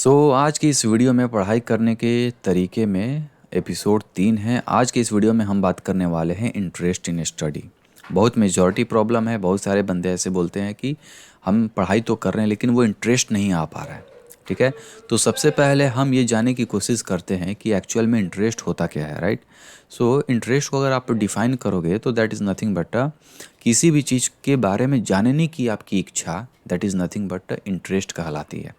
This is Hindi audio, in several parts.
आज की इस वीडियो में पढ़ाई करने के तरीके में एपिसोड 3 है। आज की इस वीडियो में हम बात करने वाले हैं इंटरेस्ट इन स्टडी। बहुत मेजॉरिटी प्रॉब्लम है, बहुत सारे बंदे ऐसे बोलते हैं कि हम पढ़ाई तो कर रहे हैं लेकिन वो इंटरेस्ट नहीं आ पा रहा है। ठीक है, तो सबसे पहले हम ये जानने की कोशिश करते हैं कि एक्चुअल में इंटरेस्ट होता क्या है, राइट। इंटरेस्ट को अगर आप डिफाइन करोगे तो दैट इज़ नथिंग बट किसी भी चीज़ के बारे में जानने की आपकी इच्छा, that is nothing but interest कहलाती है।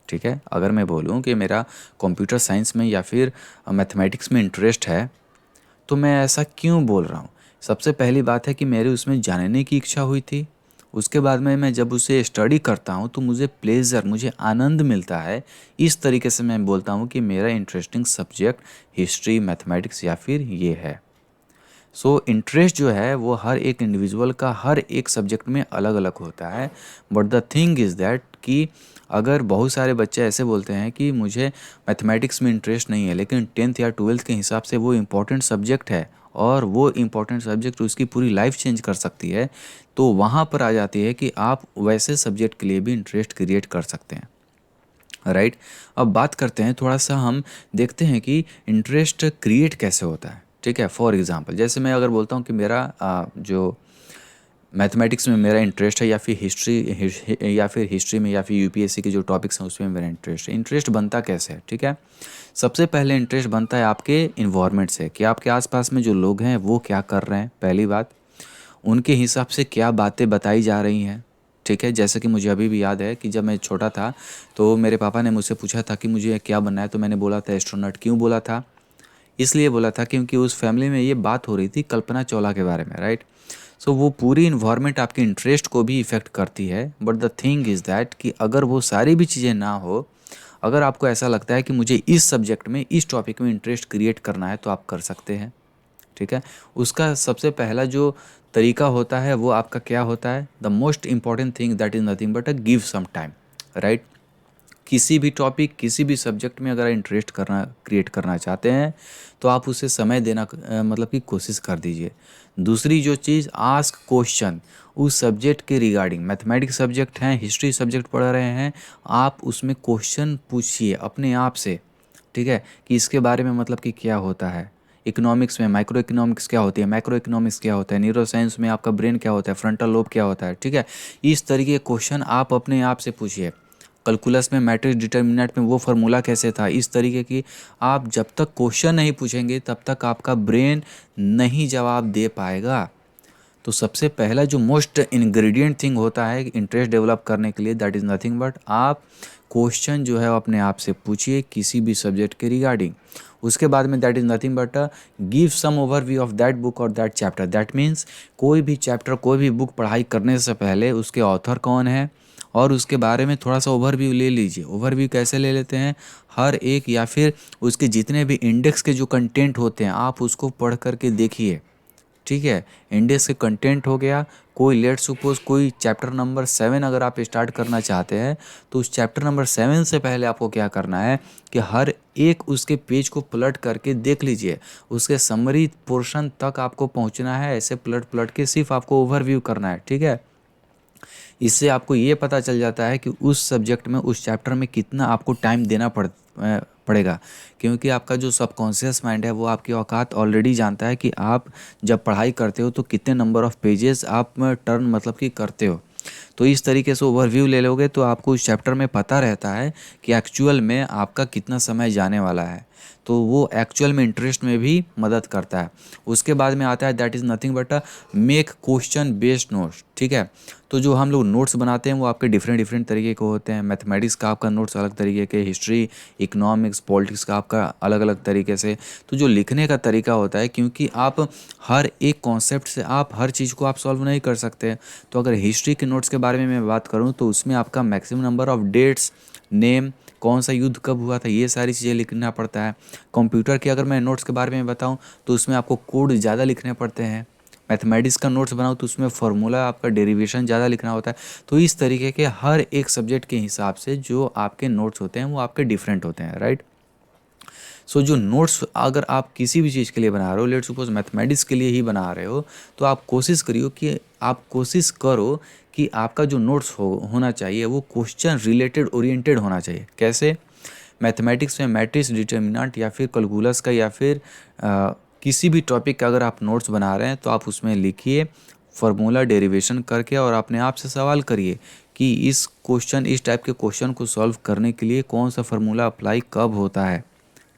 ठीक है, अगर मैं बोलूँ कि मेरा कंप्यूटर साइंस में या फिर मैथमेटिक्स में इंटरेस्ट है, तो मैं ऐसा क्यों बोल रहा हूँ? सबसे पहली बात है कि मेरे उसमें जानने की इच्छा हुई थी। उसके बाद में मैं जब उसे स्टडी करता हूँ तो मुझे प्लेज़र, मुझे आनंद मिलता है। इस तरीके से मैं बोलता हूँ कि मेरा इंटरेस्टिंग सब्जेक्ट हिस्ट्री, मैथमेटिक्स या फिर ये है। इंटरेस्ट जो है वो हर एक इंडिविजुअल का हर एक सब्जेक्ट में अलग अलग होता है। But the thing is that कि अगर बहुत सारे बच्चे ऐसे बोलते हैं कि मुझे मैथमेटिक्स में इंटरेस्ट नहीं है, लेकिन 10th या 12th के हिसाब से वो इम्पोर्टेंट सब्जेक्ट है और वो इम्पोर्टेंट सब्जेक्ट उसकी पूरी लाइफ चेंज कर सकती है, तो वहाँ पर आ जाती है कि आप वैसे सब्जेक्ट के लिए भी इंटरेस्ट क्रिएट कर सकते हैं, राइट। अब बात करते हैं, थोड़ा सा हम देखते हैं कि इंटरेस्ट क्रिएट कैसे होता है। ठीक है, फॉर एग्जांपल जैसे मैं अगर बोलता हूँ कि मेरा जो मैथमेटिक्स में मेरा इंटरेस्ट है या फिर हिस्ट्री में या फिर यूपीएससी के जो टॉपिक्स हैं उसमें मेरा इंटरेस्ट है। इंटरेस्ट बनता कैसे है? ठीक है, सबसे पहले इंटरेस्ट बनता है आपके इन्वायरमेंट से, कि आपके आसपास में जो लोग हैं वो क्या कर रहे हैं। पहली बात, उनके हिसाब से क्या बातें बताई जा रही हैं। ठीक है, जैसे कि मुझे अभी भी याद है कि जब मैं छोटा था तो मेरे पापा ने मुझसे पूछा था कि मुझे क्या बनना है, तो मैंने बोला था एस्ट्रोनॉट। क्यों बोला था? इसलिए बोला था क्योंकि उस फैमिली में ये बात हो रही थी कल्पना चावला के बारे में, राइट। वो पूरी इन्वायरमेंट आपके इंटरेस्ट को भी इफ़ेक्ट करती है। But the thing is that कि अगर वो सारी भी चीज़ें ना हो, अगर आपको ऐसा लगता है कि मुझे इस सब्जेक्ट में, इस टॉपिक में इंटरेस्ट क्रिएट करना है, तो आप कर सकते हैं। ठीक है, उसका सबसे पहला जो तरीका होता है वो आपका क्या होता है? The most important thing that is nothing but give some time, right. किसी भी टॉपिक, किसी भी सब्जेक्ट में अगर इंटरेस्ट करना क्रिएट करना चाहते हैं तो आप उसे समय देना मतलब कि कोशिश कर दीजिए। दूसरी जो चीज़, आस्क क्वेश्चन उस सब्जेक्ट के रिगार्डिंग। मैथमेटिक्स सब्जेक्ट हैं, हिस्ट्री सब्जेक्ट पढ़ रहे हैं, आप उसमें क्वेश्चन पूछिए अपने आप से। ठीक है, कि इसके बारे में मतलब कि क्या होता है। इकोनॉमिक्स में माइक्रो इकोनॉमिक्स क्या होती है, मैक्रो इकोनॉमिक्स क्या होता है, न्यूरो साइंस में आपका ब्रेन क्या होता है, फ्रंटल लोब क्या होता है। ठीक है, इस तरीके के क्वेश्चन आप अपने आप से पूछिए। कैलकुलस में मैट्रिक्स डिटर्मिनेंट में वो फार्मूला कैसे था, इस तरीके की। आप जब तक क्वेश्चन नहीं पूछेंगे तब तक आपका ब्रेन नहीं जवाब दे पाएगा। तो सबसे पहला जो मोस्ट इंग्रेडिएंट थिंग होता है इंटरेस्ट डेवलप करने के लिए, दैट इज़ नथिंग बट आप क्वेश्चन जो है अपने आप से पूछिए किसी भी सब्जेक्ट के रिगार्डिंग। उसके बाद में that is nothing but give some overview of that book और दैट चैप्टर। दैट मीन्स कोई भी चैप्टर, कोई भी बुक पढ़ाई करने से पहले उसके ऑथर कौन है और उसके बारे में थोड़ा सा ओवरव्यू ले लीजिए। ओवरव्यू कैसे ले लेते हैं? हर एक या फिर उसके जितने भी इंडेक्स के जो कंटेंट होते हैं आप उसको पढ़ करके देखिए। ठीक है, इंडेक्स के कंटेंट हो गया। कोई लेट सपोज कोई चैप्टर नंबर 7 अगर आप स्टार्ट करना चाहते हैं तो उस चैप्टर नंबर 7 से पहले आपको क्या करना है कि हर एक उसके पेज को पलट करके देख लीजिए। उसके समरी पोर्शन तक आपको पहुंचना है, ऐसे पलट पलट के सिर्फ आपको ओवरव्यू करना है। ठीक है, इससे आपको ये पता चल जाता है कि उस सब्जेक्ट में, उस चैप्टर में कितना आपको टाइम देना पड़ेगा। क्योंकि आपका जो सबकॉन्शियस माइंड है वो आपकी औकात ऑलरेडी जानता है कि आप जब पढ़ाई करते हो तो कितने नंबर ऑफ़ पेजेस आप टर्न मतलब कि करते हो। तो इस तरीके से ओवरव्यू ले लोगे तो आपको उस चैप्टर में पता रहता है कि एक्चुअल में आपका कितना समय जाने वाला है। तो वो एक्चुअल में इंटरेस्ट में भी मदद करता है। उसके बाद में आता है that is nothing but make question based notes. ठीक है, तो जो हम लोग नोट्स बनाते हैं वो आपके डिफरेंट डिफरेंट तरीके के होते हैं। मैथमेटिक्स का आपका नोट्स अलग तरीके के, हिस्ट्री, इकोनॉमिक्स, पॉलिटिक्स का आपका अलग अलग तरीके से। तो जो लिखने का तरीका होता है, क्योंकि आप हर एक कॉन्सेप्ट से आप हर चीज़ को आप सॉल्व नहीं कर सकते। तो अगर हिस्ट्री के नोट्स के बारे में मैं बात करूँ तो उसमें आपका maximum number of dates, name, कौन सा युद्ध कब हुआ था, ये सारी चीज़ें लिखना पड़ता है। कंप्यूटर के अगर मैं नोट्स के बारे में बताऊं तो उसमें आपको कोड ज़्यादा लिखने पड़ते हैं। मैथमेटिक्स का नोट्स बनाओ तो उसमें फार्मूला, आपका डेरिवेशन ज़्यादा लिखना होता है। तो इस तरीके के हर एक सब्जेक्ट के हिसाब से जो आपके नोट्स होते हैं वो आपके डिफरेंट होते हैं, राइट। जो नोट्स अगर आप किसी भी चीज़ के लिए बना रहे हो, लेट सपोज मैथमेटिक्स के लिए ही बना रहे हो, तो आप कोशिश करो कि आपका जो नोट्स होना चाहिए वो क्वेश्चन रिलेटेड ओरिएंटेड होना चाहिए। कैसे? मैथमेटिक्स में मैट्रिक्स डिटर्मिनेंट या फिर कैलकुलस का या फिर किसी भी टॉपिक का अगर आप नोट्स बना रहे हैं तो आप उसमें लिखिए फार्मूला डेरिवेशन करके और अपने आप से सवाल करिए कि इस टाइप के क्वेश्चन को सॉल्व करने के लिए कौन सा फार्मूला अप्लाई कब होता है,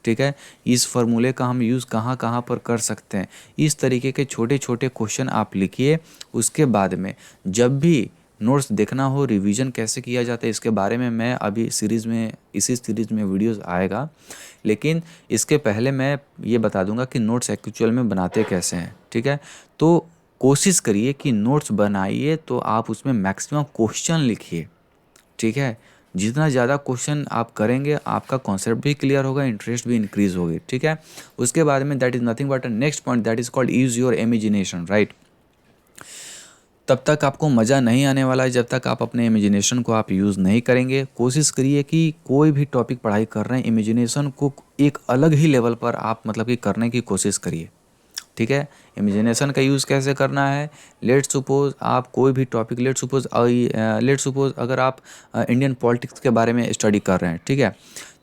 ठीक है, इस फार्मूले का हम यूज़ कहाँ कहाँ पर कर सकते हैं। इस तरीके के छोटे छोटे क्वेश्चन आप लिखिए। उसके बाद में जब भी नोट्स देखना हो, रिवीजन कैसे किया जाता है, इसके बारे में मैं अभी इसी सीरीज़ में वीडियोस आएगा, लेकिन इसके पहले मैं ये बता दूंगा कि नोट्स एक्चुअल में बनाते कैसे हैं, ठीक है। तो कोशिश करिए कि नोट्स बनाइए तो आप उसमें मैक्सिमम क्वेश्चन लिखिए, ठीक है। जितना ज़्यादा क्वेश्चन आप करेंगे आपका कॉन्सेप्ट भी क्लियर होगा, इंटरेस्ट भी इंक्रीज होगी, ठीक है। उसके बाद में that is nothing but a next point that is called use your imagination, right. तब तक आपको मज़ा नहीं आने वाला है जब तक आप अपने इमेजिनेशन को आप यूज़ नहीं करेंगे। कोशिश करिए कि कोई भी टॉपिक पढ़ाई कर रहे हैं, इमेजिनेशन को एक अलग ही लेवल पर आप मतलब कि करने की कोशिश करिए, ठीक है। इमेजिनेशन का यूज़ कैसे करना है, लेट्स सपोज आप कोई भी टॉपिक, लेट्स सपोज अगर आप इंडियन पॉलिटिक्स के बारे में स्टडी कर रहे हैं, ठीक है,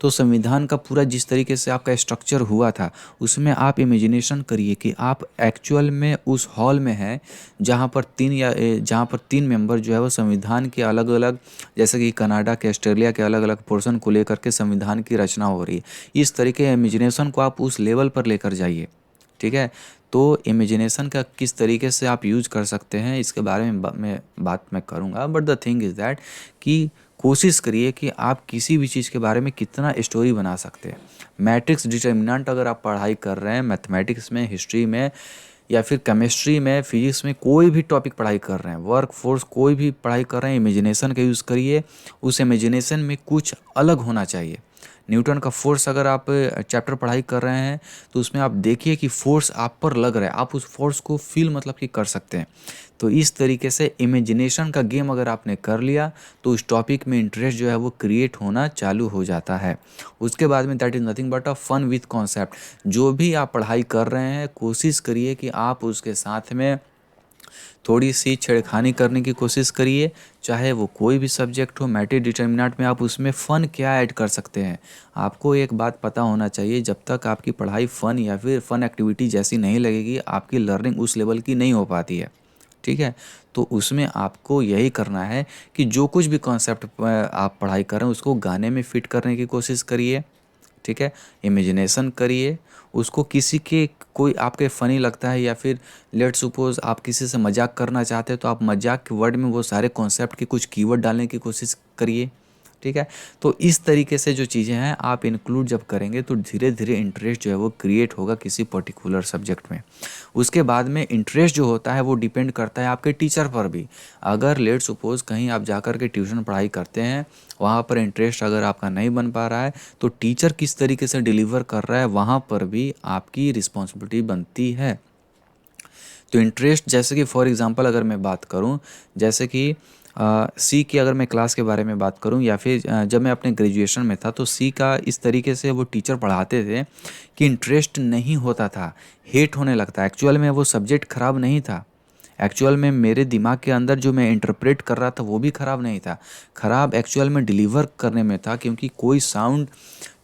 तो संविधान का पूरा जिस तरीके से आपका स्ट्रक्चर हुआ था उसमें आप इमेजिनेशन करिए कि आप एक्चुअल में उस हॉल में हैं जहाँ पर तीन मेंबर जो है वो संविधान के अलग अलग, जैसे कि कनाडा के, ऑस्ट्रेलिया के अलग अलग पोर्शन को लेकर के संविधान की रचना हो रही है। इस तरीके इमेजिनेशन को आप उस लेवल पर लेकर जाइए, ठीक है। तो इमेजिनेशन का किस तरीके से आप यूज कर सकते हैं इसके बारे में बात मैं करूँगा, but the thing is that कि कोशिश करिए कि आप किसी भी चीज़ के बारे में कितना स्टोरी बना सकते हैं। मैट्रिक्स डिटर्मिनेंट अगर आप पढ़ाई कर रहे हैं मैथमेटिक्स में, हिस्ट्री में या फिर केमिस्ट्री में, फिजिक्स में, कोई भी टॉपिक पढ़ाई कर रहे हैं, वर्क फोर्स कोई भी पढ़ाई कर रहे हैं, इमेजिनेशन का यूज़ करिए। उस इमेजिनेशन में कुछ अलग होना चाहिए। न्यूटन का फोर्स अगर आप चैप्टर पढ़ाई कर रहे हैं तो उसमें आप देखिए कि फोर्स आप पर लग रहा है, आप उस फोर्स को फील मतलब कि कर सकते हैं। तो इस तरीके से इमेजिनेशन का गेम अगर आपने कर लिया तो उस टॉपिक में इंटरेस्ट जो है वो क्रिएट होना चालू हो जाता है। उसके बाद में that is nothing but a fun with concept. जो भी आप पढ़ाई कर रहे हैं कोशिश करिए कि आप उसके साथ में थोड़ी सी छेड़खानी करने की कोशिश करिए, चाहे वो कोई भी सब्जेक्ट हो। मैट्रिक्स डिटर्मिनेंट में आप उसमें फ़न क्या ऐड कर सकते हैं। आपको एक बात पता होना चाहिए, जब तक आपकी पढ़ाई फ़न या फिर फ़न एक्टिविटी जैसी नहीं लगेगी आपकी लर्निंग उस लेवल की नहीं हो पाती है, ठीक है। तो उसमें आपको यही करना है कि जो कुछ भी कॉन्सेप्ट आप पढ़ाई कर रहे हैं उसको गाने में फिट करने की कोशिश करिए, ठीक है। इमेजिनेशन करिए उसको, किसी के कोई आपके फ़नी लगता है या फिर लेट्स सपोज आप किसी से मजाक करना चाहते हैं तो आप मजाक के वर्ड में वो सारे कॉन्सेप्ट के कुछ कीवर्ड डालने की कोशिश करिए, ठीक है। तो इस तरीके से जो चीज़ें हैं आप इंक्लूड जब करेंगे तो धीरे धीरे इंटरेस्ट जो है वो क्रिएट होगा किसी पर्टिकुलर सब्जेक्ट में। उसके बाद में इंटरेस्ट जो होता है वो डिपेंड करता है आपके टीचर पर भी। अगर लेट सपोज कहीं आप जाकर के ट्यूशन पढ़ाई करते हैं, वहाँ पर इंटरेस्ट अगर आपका नहीं बन पा रहा है तो टीचर किस तरीके से डिलीवर कर रहा है वहाँ पर भी आपकी रिस्पॉन्सिबिलिटी बनती है। तो इंटरेस्ट, जैसे कि फॉर एग्जांपल अगर मैं बात करूं, जैसे कि सी की अगर मैं क्लास के बारे में बात करूं या फिर जब मैं अपने ग्रेजुएशन में था तो सी का इस तरीके से वो टीचर पढ़ाते थे कि इंटरेस्ट नहीं होता था, हेट होने लगता। एक्चुअल में वो सब्जेक्ट ख़राब नहीं था, एक्चुअल में मेरे दिमाग के अंदर जो मैं इंटरप्रेट कर रहा था वो भी ख़राब नहीं था, ख़राब एक्चुअल में डिलीवर करने में था। क्योंकि कोई साउंड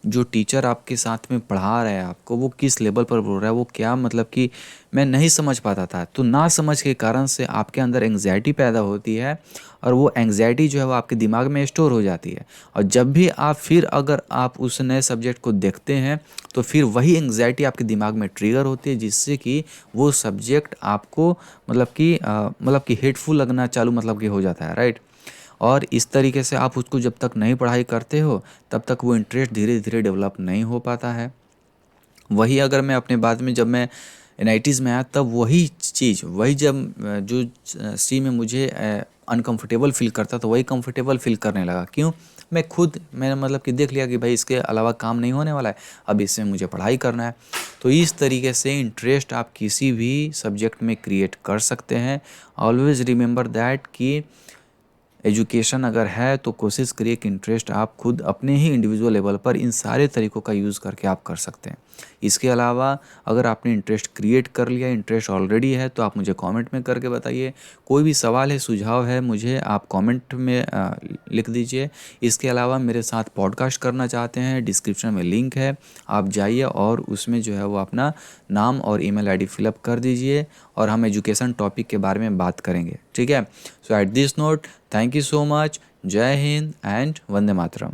जो टीचर आपके साथ में पढ़ा रहा है आपको वो किस लेवल पर बोल रहा है, वो क्या मतलब कि मैं नहीं समझ पाता था। तो ना समझ के कारण से आपके अंदर एंग्जाइटी पैदा होती है और वो एंग्जाइटी जो है वो आपके दिमाग में स्टोर हो जाती है। और जब भी आप फिर अगर आप उस नए सब्जेक्ट को देखते हैं तो फिर वही एंग्जाइटी आपके दिमाग में ट्रिगर होती है, जिससे कि वो सब्जेक्ट आपको मतलब कि हेटफुल लगना चालू मतलब कि हो जाता है, राइट। और इस तरीके से आप उसको जब तक नहीं पढ़ाई करते हो तब तक वो इंटरेस्ट धीरे धीरे डेवलप नहीं हो पाता है। वही अगर मैं अपने बाद में जब मैं एनआईटीज़ में आया तब वही चीज़, वही जब जो सी में मुझे अनकंफर्टेबल फील करता तो वही कंफर्टेबल फील करने लगा। क्यों? मैंने मतलब कि देख लिया कि भाई इसके अलावा काम नहीं होने वाला है, अब इसमें मुझे पढ़ाई करना है। तो इस तरीके से इंटरेस्ट आप किसी भी सब्जेक्ट में क्रिएट कर सकते हैं। ऑलवेज रिमेंबर दैट कि एजुकेशन अगर है तो कोशिश करिए कि इंटरेस्ट आप खुद अपने ही इंडिविजुअल लेवल पर इन सारे तरीक़ों का यूज़ करके आप कर सकते हैं। इसके अलावा अगर आपने इंटरेस्ट क्रिएट कर लिया, इंटरेस्ट ऑलरेडी है, तो आप मुझे कमेंट में करके बताइए। कोई भी सवाल है, सुझाव है, मुझे आप कमेंट में लिख दीजिए। इसके अलावा मेरे साथ पॉडकास्ट करना चाहते हैं, डिस्क्रिप्शन में लिंक है, आप जाइए और उसमें जो है वो अपना नाम और ईमेल आईडी फिलअप कर दीजिए और हम एजुकेशन टॉपिक के बारे में बात करेंगे, ठीक है। So at this note, thank you so much. जय हिंद एंड वंदे मातरम।